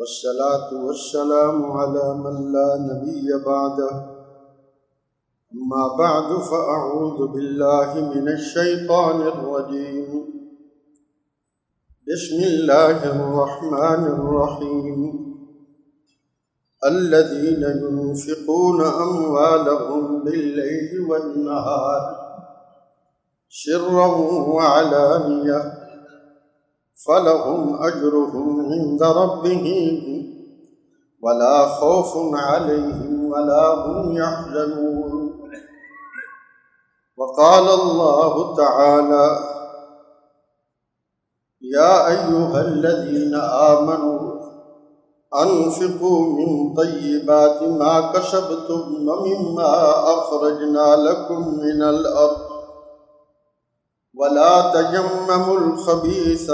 والصلاة والسلام على من لا نبي بعده. أما بعد فأعوذ بالله من الشيطان الرجيم. بسم الله الرحمن الرحيم. الذين ينفقون أموالهم بالليل والنهار سرا وعلانية فلهم أجرهم عند ربهم ولا خوف عليهم ولا هم يحزنون. وقال الله تعالى: يا أيها الذين آمنوا أنفقوا من طيبات ما كسبتم ومما أخرجنا لكم من الأرض ولا تيمموا الخبيث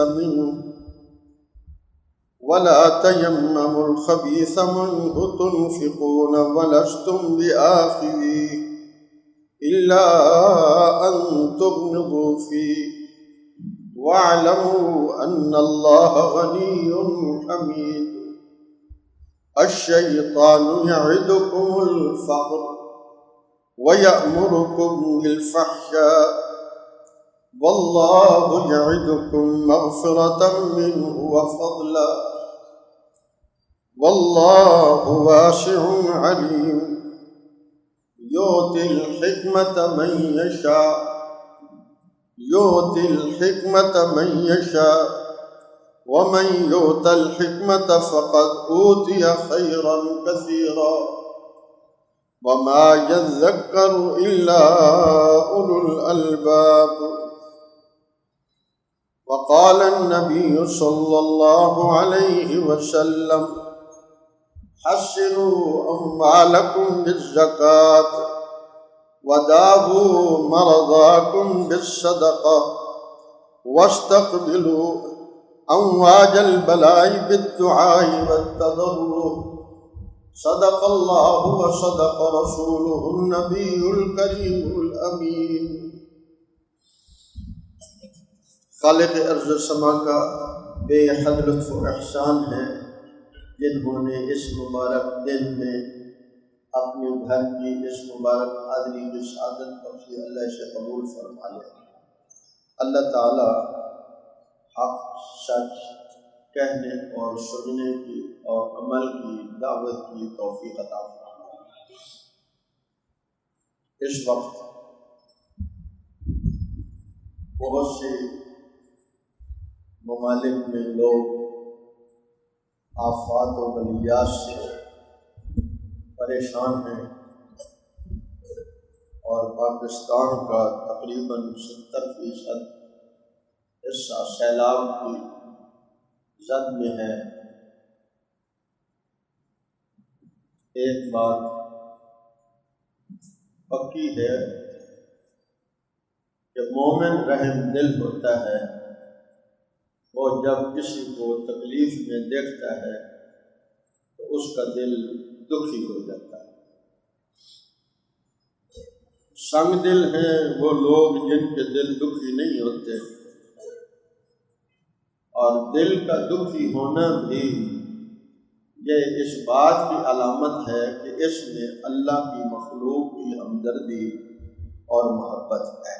منه تنفقون ولستم بآخذيه إلا أن تغمضوا فيه واعلموا أن الله غني حميد. الشيطان يعدكم الفقر ويأمركم بالفحشاء والله يعدكم مغفرة منه وفضلا والله واسع عليم. يؤتي الحكمة من يشاء ومن يؤت الحكمة فقد أوتي خيرا كثيرا وما يذكر إلا أولو الألباب. وقال النبي صلى الله عليه وسلم: حسنوا أموالكم بالزكاة وداووا مرضاكم بالصدقة واستقبلوا أمواج البلاء بالدعاء والتضرع. صدق الله وصدق رسوله النبي الكريم الأمين. خالق ارض و سما کا بے حد لطف و احسان ہے جنہوں نے اس مبارک دن میں اپنے گھر کی اس مبارک حاضری کی سعادت بخشی. اللہ سے قبول فرما لے. اللہ تعالی حق سچ کہنے اور سننے کی اور عمل کی دعوت کی توفیق عطا فرمائے. اس وقت بہت سے ممالک میں لوگ آفات و بلیات سے پریشان ہیں اور پاکستان کا تقریباً 70% حصہ سیلاب کی زد میں ہے. ایک بات پکی ہے کہ مومن رحم دل ہوتا ہے. وہ جب کسی کو تکلیف میں دیکھتا ہے تو اس کا دل دکھی ہو جاتا ہے. سنگ دل ہیں وہ لوگ جن کے دل دکھی نہیں ہوتے، اور دل کا دکھی ہونا بھی یہ اس بات کی علامت ہے کہ اس میں اللہ کی مخلوق کی ہمدردی اور محبت ہے.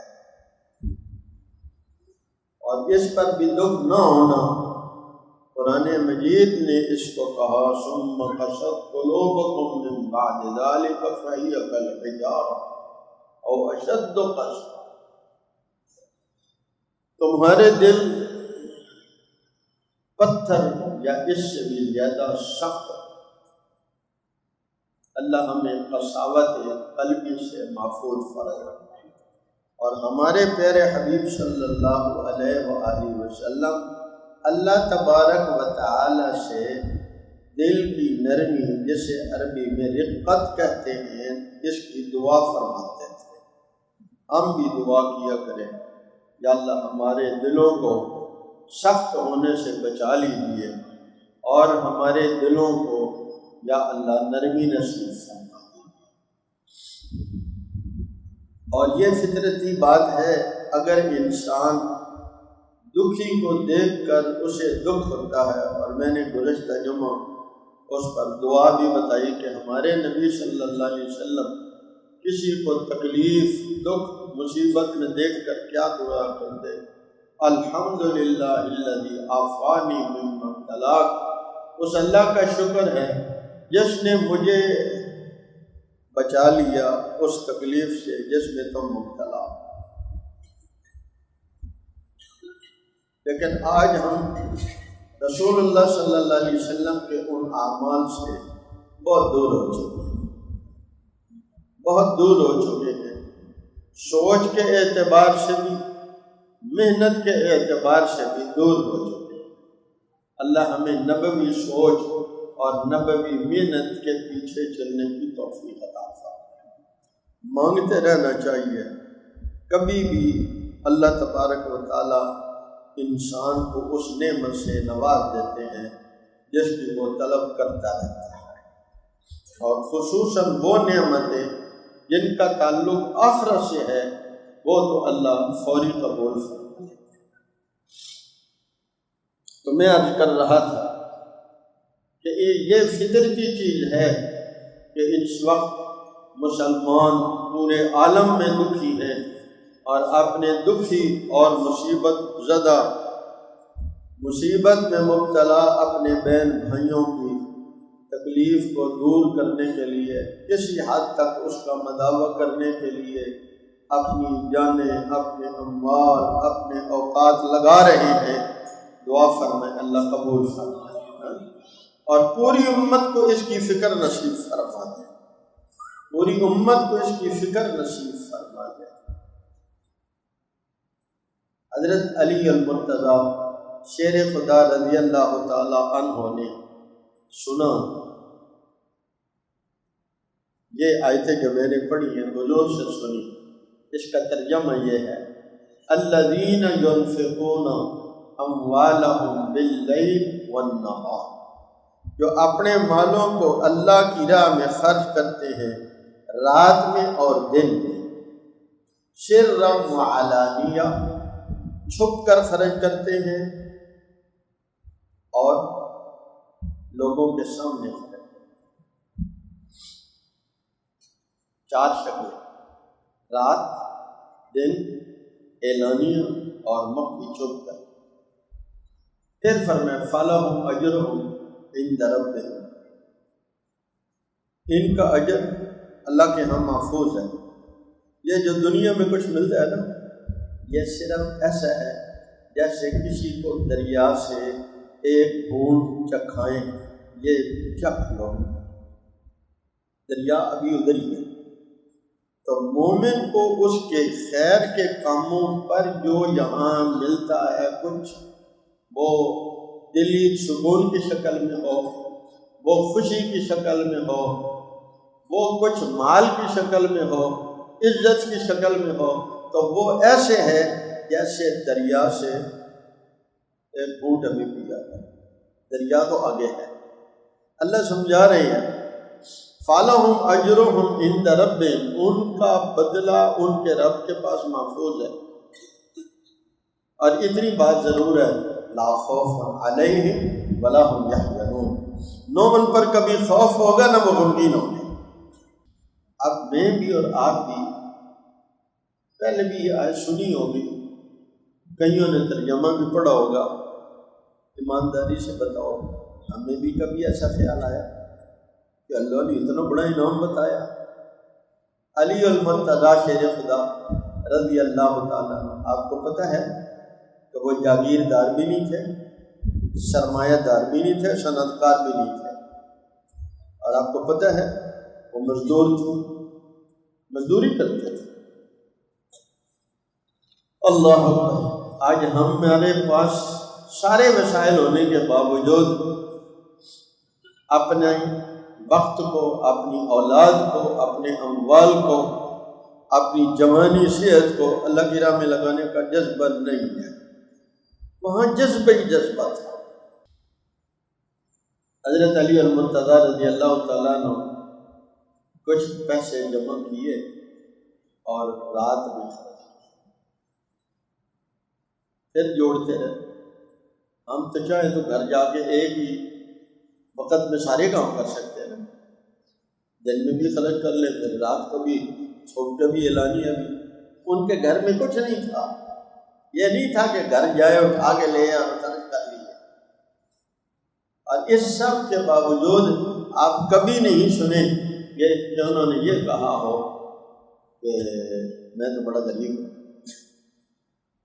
اور اس پر بھی دکھ نہ ہونا، قرآن مجید نے اس کو کہا: ثم قست قلوبکم من بعد ذلک فہی کالحجارہ او اشد قسوہ. تمہارے دل پتھر یا اس سے بھی زیادہ سخت. اللہ ہمیں قساوت قلبی سے محفوظ فرمائے. اور ہمارے پیارے حبیب صلی اللہ علیہ وآلہ وسلم اللہ تبارک و تعالی سے دل کی نرمی، جسے عربی میں رقت کہتے ہیں، اس کی دعا فرماتے تھے. ہم بھی دعا کیا کریں: یا اللہ ہمارے دلوں کو سخت ہونے سے بچا لیجیے اور ہمارے دلوں کو یا اللہ نرمی نصیب فرما. اور یہ فطرتی بات ہے، اگر انسان دکھی کو دیکھ کر اسے دکھ ہوتا ہے، اور میں نے گزشتہ جمعہ اس پر دعا بھی بتائی کہ ہمارے نبی صلی اللہ علیہ وسلم کسی کو تکلیف، دکھ، مصیبت میں دیکھ کر کیا دعا کرتے؟ الحمدللہ الذی عافانی مما ابتلاک، اس اللہ کا شکر ہے جس نے مجھے بچا لیا اس تکلیف سے جس میں تم مبتلا۔ لیکن آج ہم رسول اللہ صلی اللہ علیہ وسلم کے ان اعمال سے بہت دور ہو چکے ہیں، بہت دور ہو چکے ہیں، سوچ کے اعتبار سے بھی، محنت کے اعتبار سے بھی دور ہو چکے ہیں۔ اللہ ہمیں نبوی سوچ اور نبوی محنت کے پیچھے چلنے کی توفیق عطا فرمائے۔ مانگتے رہنا چاہیے، کبھی بھی اللہ تبارک و تعالی انسان کو اس نعمت سے نواز دیتے ہیں جس کی وہ طلب کرتا رہتا ہے، اور خصوصاً وہ نعمتیں جن کا تعلق آخرت سے ہے وہ تو اللہ فوری قبول فرما لیتے ہیں۔ تو میں عرض کر رہا تھا کہ یہ فطرتی چیز ہے کہ اس وقت مسلمان پورے عالم میں دکھی ہے، اور اپنے دکھی اور مصیبت زدہ، مصیبت میں مبتلا اپنے بہن بھائیوں کی تکلیف کو دور کرنے کے لیے، کسی حد تک اس کا مداوع کرنے کے لیے اپنی جانیں، اپنے اموال، اپنے اوقات لگا رہے ہیں۔ دعا فرمائے اللہ قبول فرمائے، اور پوری امت کو اس کی فکر نصیب فرما دے، پوری امت کو اس کی فکر نصیب فرما دے۔ حضرت علی المرتضیٰ شیر خدا رضی اللہ تعالی عنہ نے سنا، یہ آیتیں جو میں نے پڑھی ہیں حضور سے سنی، اس کا ترجمہ یہ ہے: الذین ينفقون اموالهم باللیل والنہار، جو اپنے مالوں کو اللہ کی راہ میں خرچ کرتے ہیں رات میں اور دن میں، سرا وعلانیہ، چھپ کر خرچ کرتے ہیں اور لوگوں کے سامنے خرچ کرتے ہیں۔ چار شکلیں: رات، دن، اعلانیہ اور مخفی، چھپ کر۔ پھر فرمایا فَلَهُمْ أَجْرُهُمْ عِنْدَ رَبِّهِمْ، ان کا اجر اللہ کے ہاں محفوظ ہے۔ یہ جو دنیا میں کچھ ملتا ہے نا، یہ صرف ایسا ہے جیسے کسی کو دریا سے ایک بوند چکھائیں، یہ چکھ لو، دریا ابھی ادھر ہی ہے۔ تو مومن کو اس کے خیر کے کاموں پر جو یہاں ملتا ہے کچھ، وہ دلی سکون کی شکل میں ہو، وہ خوشی کی شکل میں ہو، وہ کچھ مال کی شکل میں ہو، عزت کی شکل میں ہو، تو وہ ایسے ہے جیسے دریا سے ایک گھونٹ ابھی پیا ہے، دریا تو آگے ہے۔ اللہ سمجھا رہے ہیں فَلَهُمْ أَجْرُهُمْ عِنْدَ رَبِّهِمْ، ان کا بدلہ ان کے رب کے پاس محفوظ ہے۔ اور اتنی بات ضرور ہے، لا خوف علیہم ولا هم يحزنون، نہ ان پر کبھی خوف ہوگا نہ وہ غمگین ہوں گے۔ اب میں بھی اور آپ بھی پہلے بھی یہ آیت سنی ہوگی، کئیوں نے ترجمہ بھی پڑھا ہوگا، ایمانداری سے بتاؤ ہمیں بھی کبھی ایسا خیال آیا کہ اللہ نے اتنا بڑا انعام بتایا؟ علی المرتضیٰ شیر خدا رضی اللہ تعالیٰ عنہ، آپ کو پتہ ہے کہ وہ جاگیردار بھی نہیں تھے، سرمایہ دار بھی نہیں تھے، صنعت کار بھی نہیں تھے، اور آپ کو پتہ ہے وہ مزدور تھے، مزدوری کرتے تھے۔ اللہ اکبر، آج ہمارے پاس سارے وسائل ہونے کے باوجود اپنے وقت کو، اپنی اولاد کو، اپنے اموال کو، اپنی جوانی صحت کو اللہ کی راہ میں لگانے کا جذبہ نہیں ہے۔ وہاں جذبہ ہی جذبہ تھا۔ حضرت علی المرتضیٰ رضی اللہ تعالیٰ عنہ کچھ پیسے جمع کیے اور رات میں خرچ کیے۔ پھر جوڑتے رہے. ہم تو چاہیں تو گھر جا کے ایک ہی وقت میں سارے کام کر سکتے ہیں، دن میں بھی خرچ کر لیتے، رات کو بھی، صبح بھی، اعلانیہ بھی. ان کے گھر میں کچھ نہیں تھا، یہ نہیں تھا کہ گھر جائے اٹھا کے لے اور خرچ کر لیے. اور اس سب کے باوجود آپ کبھی نہیں سنیں کہ انہوں نے یہ کہا ہو کہ میں تو بڑا غریب ہوں.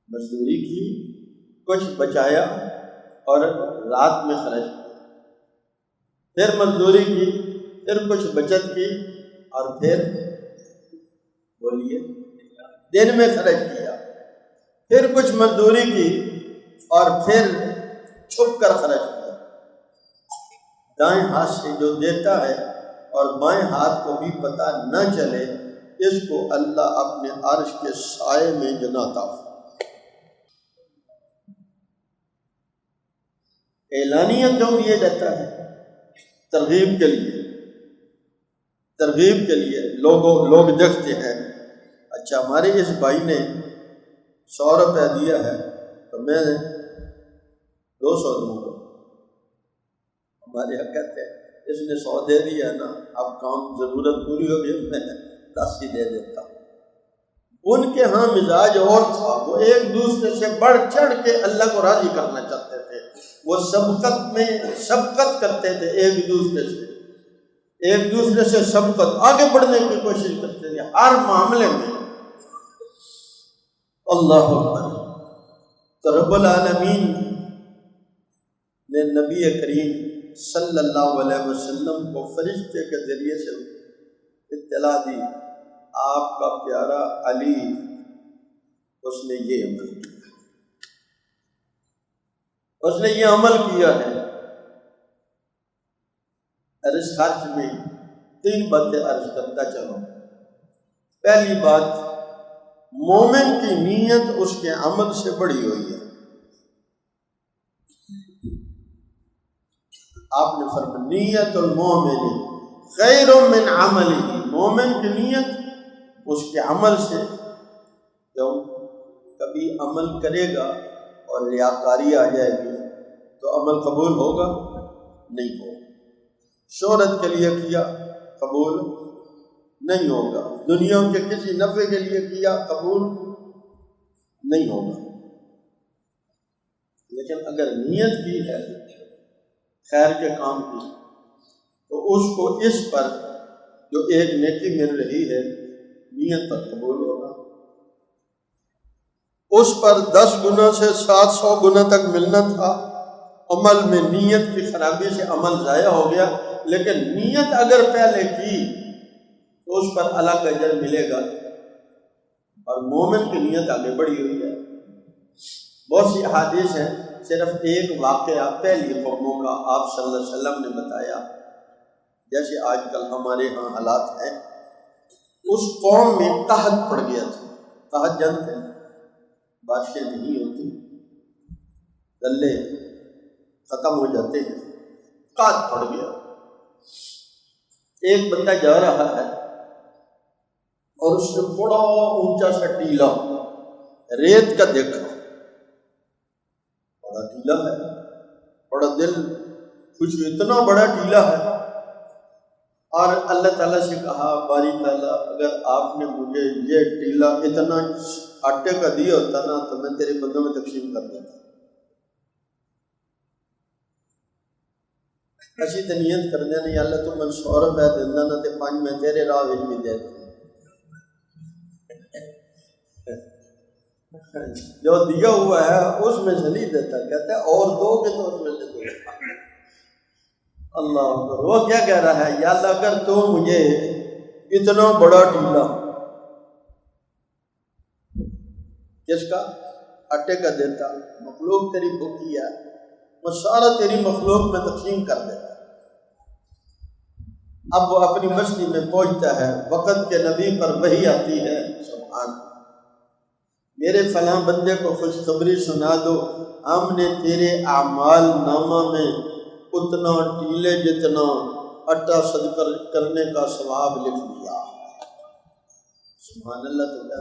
مزدوری کی، کچھ بچایا اور رات میں خرچ کیا، پھر مزدوری کی، پھر کچھ بچت کی، اور پھر بولیے دن میں خرچ کیا، پھر کچھ مزدوری کی اور پھر چھپ کر خرچ کیا. دائیں ہاتھ سے جو دیتا ہے اور بائیں ہاتھ کو بھی پتہ نہ چلے، اس کو اللہ اپنے عرش کے سائے میں جناتا. اعلانیہ کیوں دیا جاتا ہے؟ ترغیب کے لیے. ترغیب کے لیے لوگ دیکھتے ہیں، اچھا ہمارے اس بھائی نے 100 روپے دیا ہے تو میں 200 دوں گا. ہمارے یہاں کہتے ہیں اس نے 100 دے دیا نا، اب کام ضرورت پوری ہو گئی، میں 10 ہی دے دیتا ہوں. ان کے ہاں مزاج اور تھا، وہ ایک دوسرے سے بڑھ چڑھ کے اللہ کو راضی کرنا چاہتے تھے. وہ سبقت کرتے تھے ایک دوسرے سے سبقت، آگے بڑھنے کی کوشش کرتے تھے ہر معاملے میں. اللہ اکبر. تو رب العالمین نے نبی کریم صلی اللہ علیہ وسلم کو فرشتے کے ذریعے سے اطلاع دی، آپ کا پیارا علی اس نے یہ عمل کیا، اس نے یہ عمل کیا ہے. اس خرچ میں 3 باتیں عرض کرتا چلوں. پہلی بات، مومن کی نیت اس کے عمل سے بڑی ہوئی ہے. آپ نے فرمایا نیت المومن خیر من عملہ، مومن کی نیت اس کے عمل سے. کیوں؟ کبھی عمل کرے گا اور ریاکاری آ جائے گی تو عمل قبول ہوگا؟ نہیں ہوگا. شہرت کے لیے کیا، قبول نہیں ہوگا. دنیا کے کسی نفع کے لیے کیا، قبول نہیں ہوگا. لیکن اگر نیت کی ہے خیر کے کام کی تو اس کو اس پر جو ایک نیکی مل رہی ہے نیت پر قبول ہوگا. اس پر 10 گنا سے 700 گنا تک ملنا تھا. عمل میں نیت کی خرابی سے عمل ضائع ہو گیا، لیکن نیت اگر پہلے کی تو اس پر الگ اجر ملے گا. اور مومن کی نیت آگے بڑھی ہوئی ہے. بہت سی احادیث ہیں، صرف ایک واقعہ پہلی قوموں کا آپ صلی اللہ علیہ وسلم نے بتایا. جیسے آج کل ہمارے ہاں حالات ہیں، اس قوم میں قحط پڑ گیا تھا. قحط جانتے ہیں، بارشیں نہیں ہوتی، غلے ختم ہو جاتے ہیں، قحط پڑ گیا. ایک بندہ جا رہا ہے اور اس نے بڑا اونچا سا ٹیلا ریت کا دیکھا، بڑا ٹیلا ہے، بڑا دل خوش، اتنا بڑا ٹیلا ہے. اور اللہ تعالیٰ سے کہا، باری تعالیٰ اگر آپ نے مجھے یہ ٹیلا اتنا آٹے کا دیا ہوتا نا تو میں تیرے بندوں میں تقسیم کر دیتا. اسی تو نیت کر دیا نہیں، اللہ تو من 100 روپے دینا نا تے 5 میں تیرے راہ وچ بھی دے دوں. جو دیا ہوا ہے اس میں سے نہیں دیتا، کہتا ہے اور دو کہ تو اس میں سے دو. اللہ اکبر. وہ کیا کہہ رہا ہے، یا اللہ اگر تو مجھے اتنا بڑا ٹیلا کس کا، آٹے کا دیتا، مخلوق تیری بھوکی ہے، وہ سارا تیری مخلوق میں تقسیم کر دیتا. اب وہ اپنی مسجد میں پہنچتا ہے، وقت کے نبی پر وحی آتی ہے، سبحان میرے فلاں بندے کو خوشخبری سنا دو، ہم نے تیرے اعمال نامہ میں اتنا ٹیلے جتنا آٹا صدقہ کرنے کا ثواب لکھ دیا. سبحان اللہ. تو کیا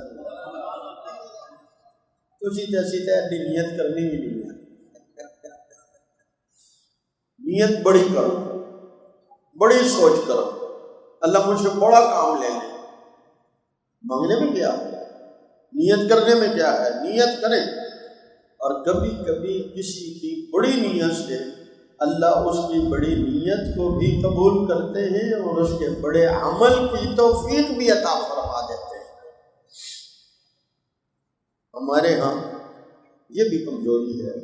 تو سیدھے سیدھے ایڈی نیت کرنی بھی نہیں ہے. نیت بڑی کرو، بڑی سوچ کرو، اللہ مجھ سے بڑا کام لے لے. مانگنے میں کیا ہے، نیت کرنے میں کیا ہے. نیت کریں، اور کبھی کبھی کسی کی بڑی نیت سے اللہ اس کی بڑی نیت کو بھی قبول کرتے ہیں اور اس کے بڑے عمل کی توفیق بھی عطا فرما دیتے ہیں. ہمارے ہاں یہ بھی کمزوری ہے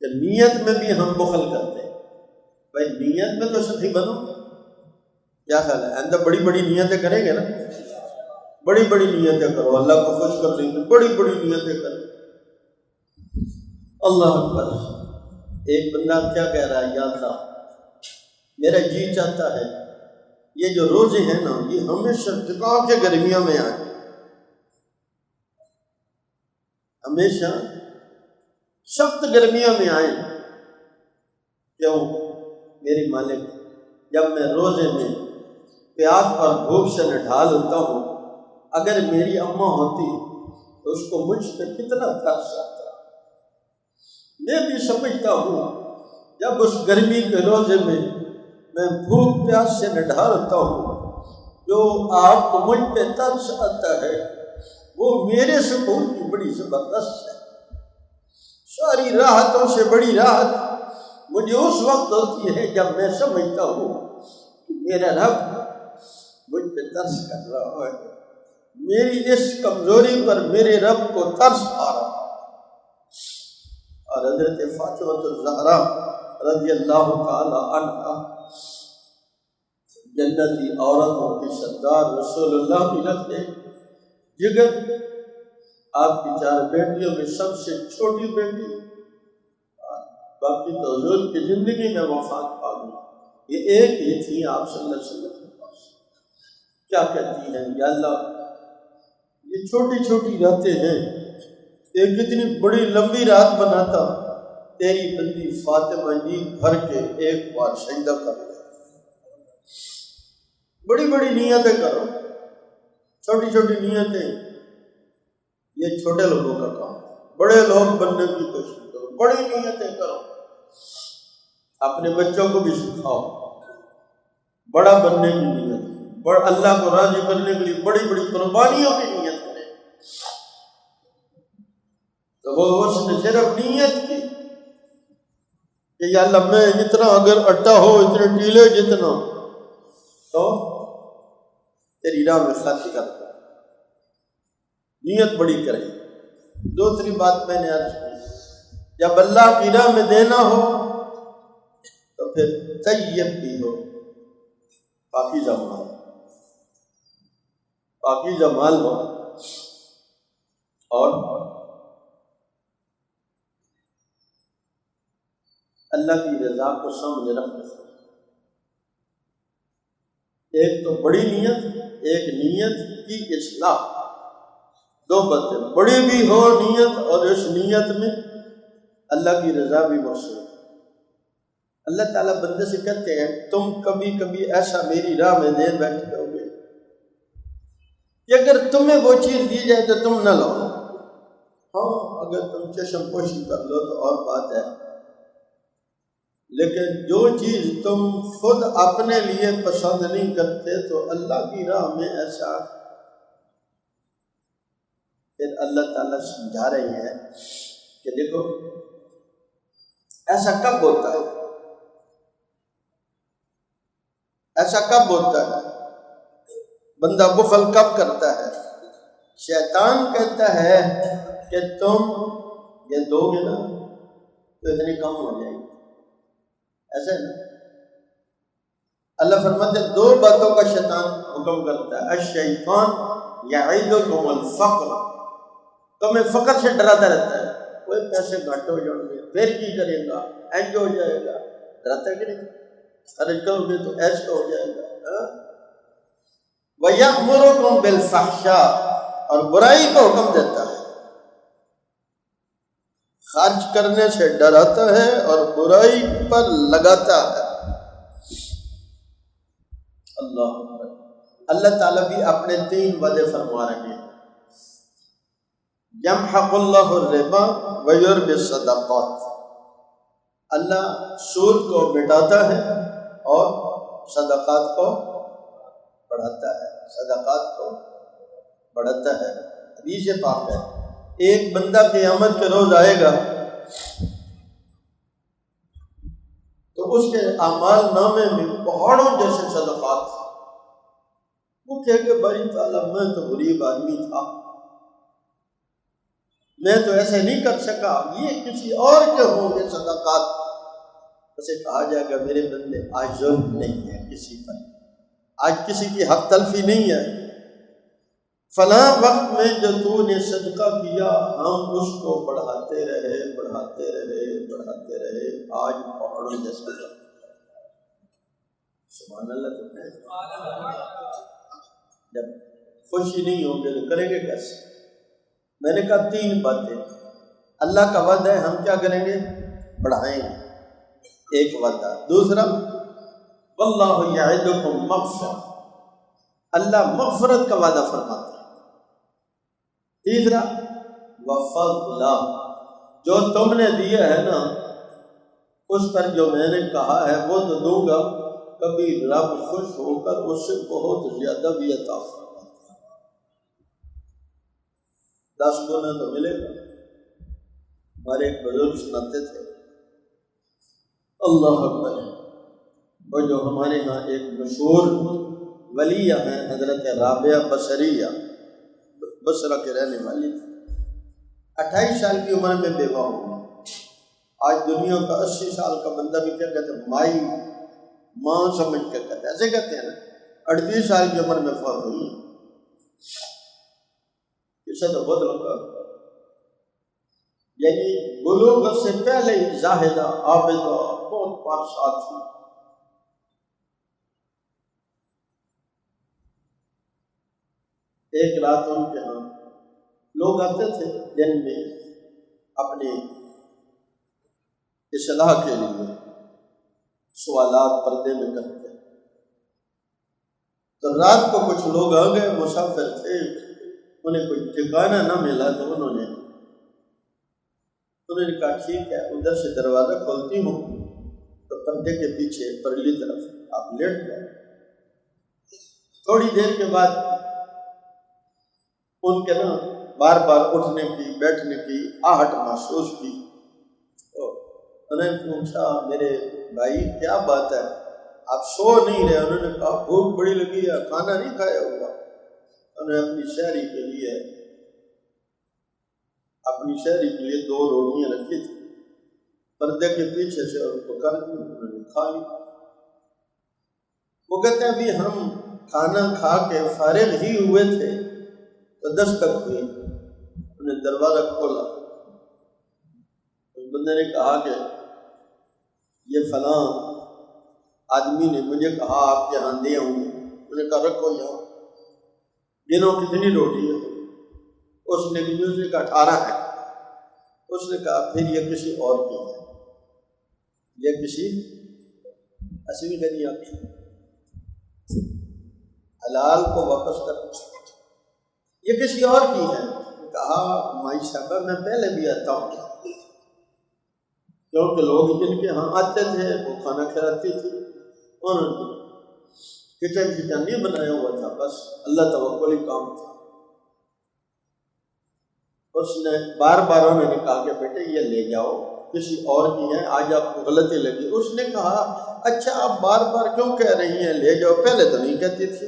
کہ نیت میں بھی ہم بخل کرتے ہیں. بھائی نیت میں تو سخی بنو. کیا خیال ہے، آئندہ بڑی بڑی نیتیں کریں گے نا، بڑی بڑی نیتیں کرو، اللہ کو خوش کر لیں گے، بڑی بڑی نیتیں کریں. اللہ اکبر. ایک بندہ کیا کہہ رہا ہے، یا اللہ میرا جی چاہتا ہے یہ جو روزے ہیں نا یہ ہمیشہ ٹکا کے گرمیوں میں آئیں، ہمیشہ سخت گرمیوں میں آئیں. کیوں؟ میری مالک جب میں روزے میں پیاس اور بھوک سے نڈھال ہوتا ہوں، اگر میری اماں ہوتی تو اس کو مجھ پہ کتنا ترس آتا. میں بھی سمجھتا ہوں جب اس گرمی کے روزے میں بھوک پیاس سے نڈھال ہوتا ہوں، جو آپ کو مجھ پہ ترس آتا ہے وہ میرے سکون کی بڑی زبردست ہے. ساری راحتوں سے بڑی راحت مجھے اس وقت ہوتی ہے جب میں سمجھتا ہوں کہ میرا رب مجھ پہ ترس کر رہا ہے، میری اس کمزوری پر میرے رب کو ترس آ رہا ہے. اور حضرت فاطمہ الزہرا رضی اللہ تعالی عنہا جنتی عورتوں کی سردار رسول اللہ کی لگتے جگر. آپ کی 4 بیٹیوں میں سب سے چھوٹی بیٹی، باقی تو حضور کی زندگی میں وفات پا گئی، یہ ایک ہی تھی آپ صلی اللہ علیہ وسلم کے پاس. کیا کہتی ہیں، یا اللہ یہ چھوٹی چھوٹی راتیں ہیں، ایک اتنی بڑی لمبی رات بناتا تیری بندی فاطمہ جی بھر کے ایک بار سجدہ کر لیا. بڑی بڑی نیتیں کرو، چھوٹی چھوٹی نیتیں یہ چھوٹے لوگوں کا کام ہے. بڑے لوگ بننے کی کوشش کرو، بڑی نیتیں کرو، اپنے بچوں کو بھی سکھاؤ بڑا بننے کی نیت، اللہ کو راضی کرنے کے لیے بڑی بڑی قربانیوں کی نیت کریں. تو وہ اس نے صرف نیت کی کہ یا اللہ میں اتنا اگر اٹا ہو اتنے ٹیلے جتنا تو تیری راہ میں خرچ کرتا. نیت بڑی کریں. دوسری بات میں نے عرض کی، جب اللہ کی راہ میں دینا ہو تو پھر طیب بھی ہو، پاکیزہ مال، پاکیزہ مال ہو، اور اللہ کی رضا کو سامنے رکھنا. ایک تو بڑی نیت، ایک نیت کی اصلاح. 2 باتیں، بڑی بھی ہو نیت اور اس نیت میں اللہ کی رضا بھی مقصود. اللہ تعالیٰ بندے سے کہتے ہیں تم کبھی کبھی ایسا میری راہ میں دے بیٹھے ہو گے کہ اگر تمہیں وہ چیز دی جائے تو تم نہ لو. ہاں اگر تم چشم پوشی کر لو تو اور بات ہے، لیکن جو چیز تم خود اپنے لیے پسند نہیں کرتے تو اللہ کی راہ میں ایسا. پھر اللہ تعالیٰ سمجھا رہے ہیں کہ دیکھو ایسا کب ہوتا ہے، ایسا کب ہوتا ہے، بندہ بخل کب کرتا ہے. شیطان کہتا ہے کہ تم یہ دو گے نا تو اتنی کم ہو جائے گی. ایسے نا اللہ فرماتے ہیں 2 باتوں کا شیطان حکم کرتا ہے. الشیطان یعدکم الفقر، تمہیں فقر سے ڈراتا رہتا ہے. کوئی پیسے گھٹ ہو جائیں گے پھر کی کرے گا، اینج ہو جائے گا، ڈراتا ہے کہ نہیں، خرچ کرو گے تو ایسا ہو جائے گا. وَيَأْمُرُكُمْ بِالْفَحْشَاءِ، اور برائی کو حکم دیتا ہے. خرچ کرنے سے ڈراتا ہے اور برائی پر لگاتا ہے. اللہ تعالیٰ بھی اپنے 3 وعدے فرما رہے ہیں. یمحق اللہ الربا ویربی الصدقات، اللہ سود کو مٹاتا ہے اور صدقات کو بڑھاتا ہے، صدقات کو بڑھاتا ہے۔ حدیث پاک ہے، ایک بندہ قیامت کے روز آئے گا تو اس کے اعمال نامے میں پہاڑوں جیسے صدقات، وہ کہے کہ باری تعالیٰ میں تو غریب آدمی تھا، میں تو ایسے نہیں کر سکا، یہ کسی اور کے ہوں گے صدقات۔ اسے کہا جائے گا میرے بندے آج ظلم نہیں ہے کسی پر، آج کسی کی حق تلفی نہیں ہے، فلاں وقت میں جو تو نے صدقہ کیا ہم اس کو بڑھاتے رہے بڑھاتے رہے بڑھاتے رہے، آج پہاڑوں جیسا۔ سبحان اللہ۔ تو جب خوشی نہیں ہوگی تو کریں گے کیسے؟ میں نے کہا تین باتیں، اللہ کا وعدہ ہے ہم کیا کریں گے؟ بڑھائیں گے، ایک وعدہ۔ دوسرا واللہ یعدکم مغفرہ، اللہ مغفرت کا وعدہ فرماتا ہے۔ تیسرا وفضلا، جو تم نے دیا ہے نا اس پر جو میں نے کہا ہے وہ تو دوں گا، کبھی رب خوش ہو کر اس سے بہت زیادہ بھی عطا فرماتا ہے، 10 گنا تو ملے گا۔ ہمارے ایک بزرگ سناتے تھے، اللہ اکبر، وہ جو ہمارے ہاں ایک مشہور ولیہ ہیں حضرت رابعہ بصریہ، بصرہ کے رہنے والی تھی، 28 سال کی عمر میں بیوہ ہوئی۔ آج دنیا کا 80 سال کا بندہ بھی کیا کہتے ہیں؟ مائی ماں سمجھ کے کہتے ہیں، ایسے کہتے ہیں نا۔ 38 سال کی عمر میں فوت ہوئی، اسے تو بہت لمبا، یعنی بلوغ سے پہلے ہی زاہدہ عابدہ بہت پارسا تھی۔ ایک رات ان کے ہاں لوگ آتے تھے دن میں اپنے اصلاح کے لیے، سوالات پردے میں کرتے، تو رات کو کچھ لوگ آ گئے، مسافر تھے، انہیں کوئی ٹھکانہ نہ ملا، تو انہوں نے کہا ٹھیک ہے ادھر سے دروازہ کھولتی ہوں، تو پردے کے پیچھے پرلی طرف آپ لیٹ گئے۔ تھوڑی دیر کے بعد ان کے نا بار بار اٹھنے کی بیٹھنے کی آہٹ محسوس کی، انہوں نے پوچھا میرے بھائی کیا بات ہے، آپ سو نہیں رہے؟ انہوں نے کہا بھوک بڑی لگی ہے، کھانا نہیں کھایا ہوگا۔ انہوں نے اپنی شہری کے لیے 2 روٹیاں رکھی تھی، پردے کے پیچھے سے ان کو کر دی، انہوں نے کھا لی۔ وہ کہتے ہیں ابھی ہم کھانا کھا کے فارغ ہی ہوئے تھے تو دستک ہوئی، انہوں نے دروازہ کھولا، اس بندے نے کہا کہ یہ فلاں آدمی نے مجھے کہا آپ کے ہاں دے ہوں گے۔ انہوں نے کہا رکھو یہاں، دنوں کتنی روٹی ہے؟ اس نے کہا 18 ہے۔ اس نے کہا پھر یہ کسی اور کی ہے، یہ کسی اصلی گری آپ کی، حلال کو واپس کر، یہ کسی اور کی ہے۔ کہا مائی صاحبہ میں پہلے بھی آتا ہوں، کیونکہ لوگ جن کے ہاں آتے تھے وہ کھانا کھلاتی تھی، اور کچن نہیں بنایا ہوا تھا، بس اللہ توکل ہی کام تھا۔ اس نے بار بار انہوں نے کہا کہ بیٹے یہ لے جاؤ، کسی اور کی ہے، آج آپ کو غلطی لگی۔ اس نے کہا اچھا آپ بار بار کیوں کہہ رہی ہیں لے جاؤ، پہلے تو نہیں کہتی تھی۔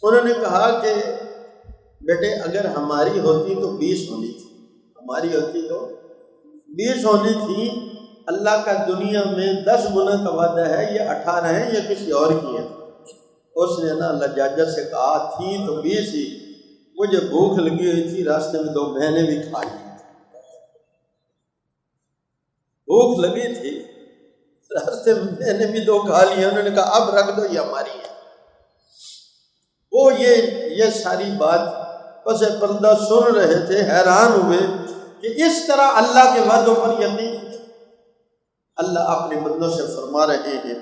انہوں نے کہا کہ بیٹے اگر ہماری ہوتی تو 20 ہونی تھی، ہماری ہوتی تو 20 ہونی تھی، اللہ کا دنیا میں 10 گنا کا وعدہ ہے، یہ 18 ہیں، یہ کسی اور کی ہے۔ اس نے نا لجاجت سے کہا تھی تو 20 ہی، مجھے بھوک لگی ہوئی تھی، راستے میں 2 مہینے بھی کھا لی، بھوک لگی تھی راستے میں میں نے بھی 2 کھا لیا۔ انہوں نے کہا اب رکھ دو، یہ ہماری ہے۔ وہ یہ ساری بات پس پردہ سن رہے تھے، حیران ہوئے کہ اس طرح اللہ کے وعدوں پر یقین۔ اللہ اپنے بندوں سے فرما رہے ہیں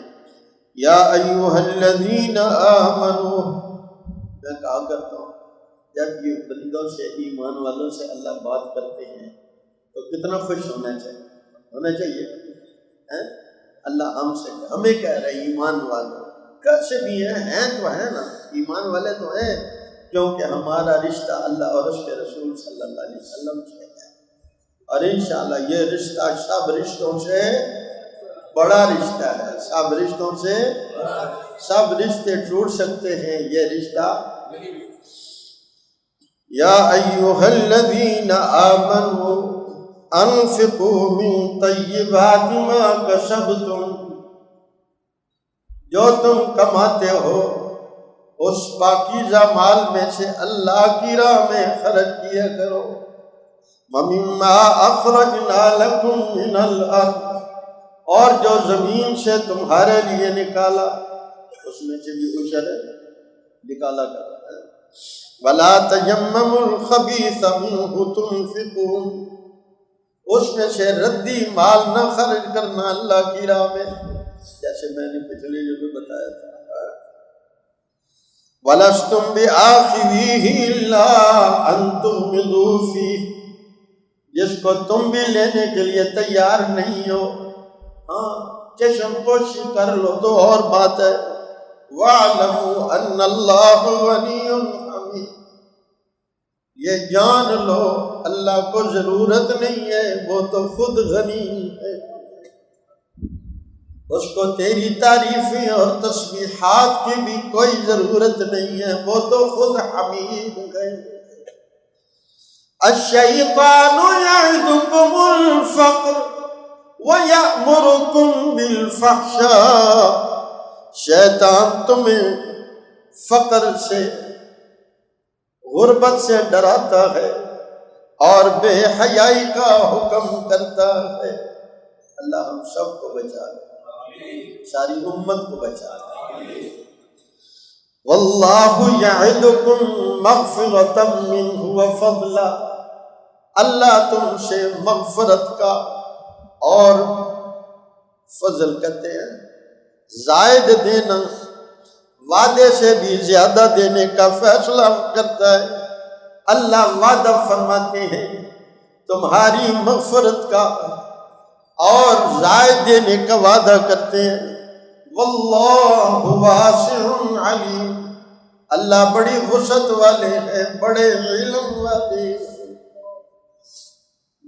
یا ایھا الذین آمنوا، میں کہا کرتا ہوں جب یہ بندوں سے، ایمان والوں سے اللہ بات کرتے ہیں تو کتنا خوش ہونا چاہیے اللہ ہم سے، ہمیں کہہ رہے ہیں ایمان والوں، کیسے بھی ہیں تو ہیں نا، ایمان والے تو ہیں، کیونکہ ہمارا رشتہ اللہ اور اس کے رسول صلی اللہ علیہ وسلم سے ہے، اور انشاءاللہ یہ رشتہ سب رشتوں سے بڑا رشتہ ہے، سب رشتوں سے، سب رشتے ٹوٹ سکتے ہیں، یہ رشتہ یا ایھا الذین آمنوا انفقوا من طیبات ما کسبتم، جو تم کماتے ہو اس پاکیزہ مال میں سے اللہ کی راہ میں خرچ کیا کرو، وَمِمَّا أَخْرَجْنَا لَكُم مِّنَ الْأَرْضِ، اور جو زمین سے تمہارے لیے نکالا اس میں سے بھی اجر نکالا کرتا ہے، وَلَا تَيَمَّمُوا الْخَبِيثَ مِنْهُ تُنْفِقُونَ، اس میں سے ردی مال نہ خرچ کرنا اللہ کی راہ میں، جیسے میں نے پچھلے جو بتایا تھا، وَلَسْتُمْ بِآخِذِيهِ إِلَّا أَن تُغْمِضُوا فِيهِ، جس کو تم بھی لینے کے لیے تیار نہیں ہو، ہاں چشم پوشی کر لو تو اور بات ہے، وَاعْلَمُوا أَنَّ اللَّهَ غَنِيٌّ حَمِيدٌ، یہ جان لو اللہ کو ضرورت نہیں ہے، وہ تو خود غنی ہے، اس کو تیری تعریفیں اور تسبیحات کی بھی کوئی ضرورت نہیں ہے، وہ تو خود حمید ہے۔ الشیطان یعدکم الفقر ویأمرکم بالفحشاء، شیطان تمہیں فقر سے، غربت سے ڈراتا ہے اور بے حیائی کا حکم کرتا ہے۔ اللہ ہم سب کو بچا لے، ساری امت کو بچا لے۔ واللہ یعدکم مغفرۃ منہ وفضلا، اللہ تم سے مغفرت کا اور فضل کہتے ہیں زائد دینا، وعدے سے بھی زیادہ دینے کا فیصلہ کرتا ہے۔ اللہ وعدہ فرماتے ہیں تمہاری مغفرت کا اور زائد دینے کا وعدہ کرتے ہیں۔ واللہ واسع علیم، اللہ بڑی وسعت والے ہیں، بڑے علم والے ہیں،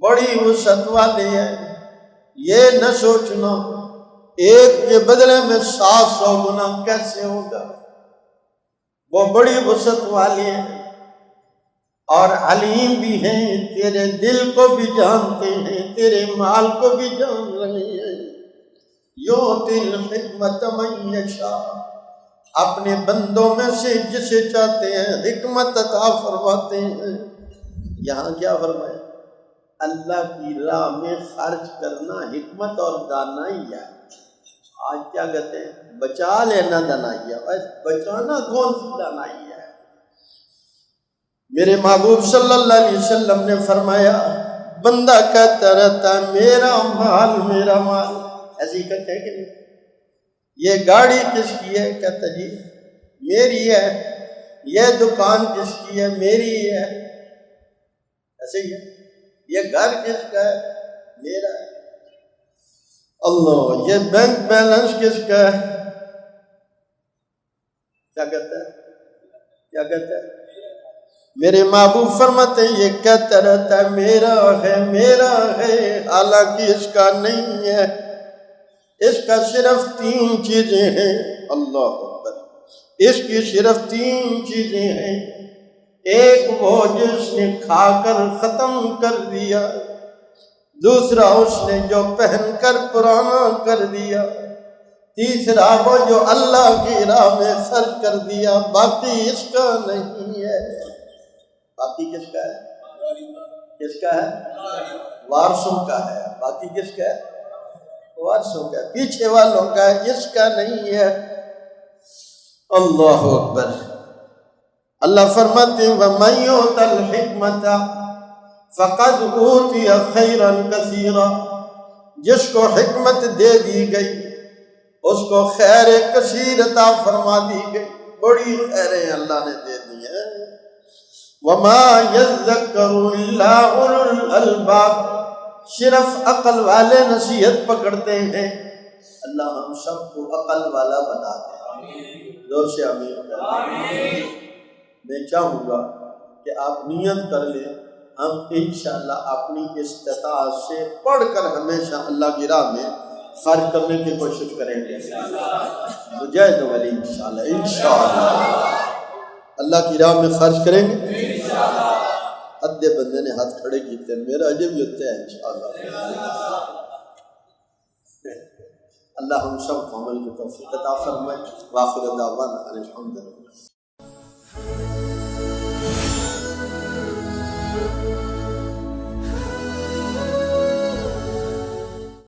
بڑی وسعت والے ہیں۔ یہ نہ سوچنا ایک کے بدلے میں 700 گنا کیسے ہوگا، وہ بڑی وسعت والے ہیں اور علیم بھی ہیں، تیرے دل کو بھی جانتے ہیں، تیرے مال کو بھی جان رہے ہیں۔ یؤتی الحکمت من یشاء، اپنے بندوں میں سے جسے چاہتے ہیں حکمت عطا فرماتے ہیں۔ یہاں کیا فرمایا؟ اللہ کی راہ میں خرچ کرنا حکمت اور دانائی ہے۔ آج کیا کہتے ہیں؟ بچا لینا دانائی ہے، بچانا کون سی دانائی ہے؟ میرے محبوب صلی اللہ علیہ وسلم نے فرمایا بندہ کہتا رہتا ہے میرا مال میرا مال، ایسے ہی کہتے ہیں کہ نہیں؟ یہ گاڑی کس کی ہے؟ کہتا جی میری ہے۔ یہ دکان کس کی ہے؟ میری ہے۔ ایسے ہی ہے۔ یہ گھر کس کا ہے؟ میرا ہے۔ اللہ، یہ بینک بیلنس کس کا ہے؟ کیا کہتا ہے؟ کیا کہتا ہے؟ میرے محبوب فرماتے ہیں یہ کہتا رہتا ہے میرا ہے میرا ہے، حالانکہ اس کا نہیں ہے۔ اس کا صرف 3 چیزیں ہیں، اللہ اکبر، اس کی صرف 3 چیزیں ہیں۔ ایک وہ جس نے کھا کر ختم کر دیا، دوسرا اس نے جو پہن کر پرانا کر دیا، تیسرا وہ جو اللہ کی راہ میں خرچ کر دیا، باقی اس کا نہیں ہے۔ باقی کس کا ہے؟ کس کا ہے؟ وارثوں کا ہے۔ باقی کس کا ہے؟ وارثوں کا ہے، پیچھے والوں کا ہے، اس کا نہیں ہے۔ اللہ اکبر۔ اللہ فرماتے ہیں وَمَن يُؤْتَ الْحِكْمَةَ فَقَدْ أُوتِيَ خَيْرًا كَثِيرًا، جس کو حکمت دے دی گئی اس کو خیر کثیر عطا فرما دی گئی، بڑی خیریں اللہ نے دے دی ہیں۔ وما يذكر الا اولو الالباب، صرف عقل والے نصیحت پکڑتے ہیں۔ اللہ ہم سب کو عقل والا بنا دے، زور سے آمین۔ میں چاہوں گا کہ آپ نیت کر لیں، ہم انشاءاللہ اپنی استطاعت سے پڑھ کر ہمیشہ اللہ کی راہ میں خرچ کرنے کی کوشش کریں گے، مجاہد ولی انشاءاللہ اللہ کی راہ میں خرچ کریں گے۔ ادھے بندے نے ہاتھ کھڑے کیتے، میرا عجب بھی ہوتا ہے انشاءاللہ۔ اللہ ہم سب کو عمل کی توفیق عطا فرمائے۔ وآخر دعوانا الحمدللہ۔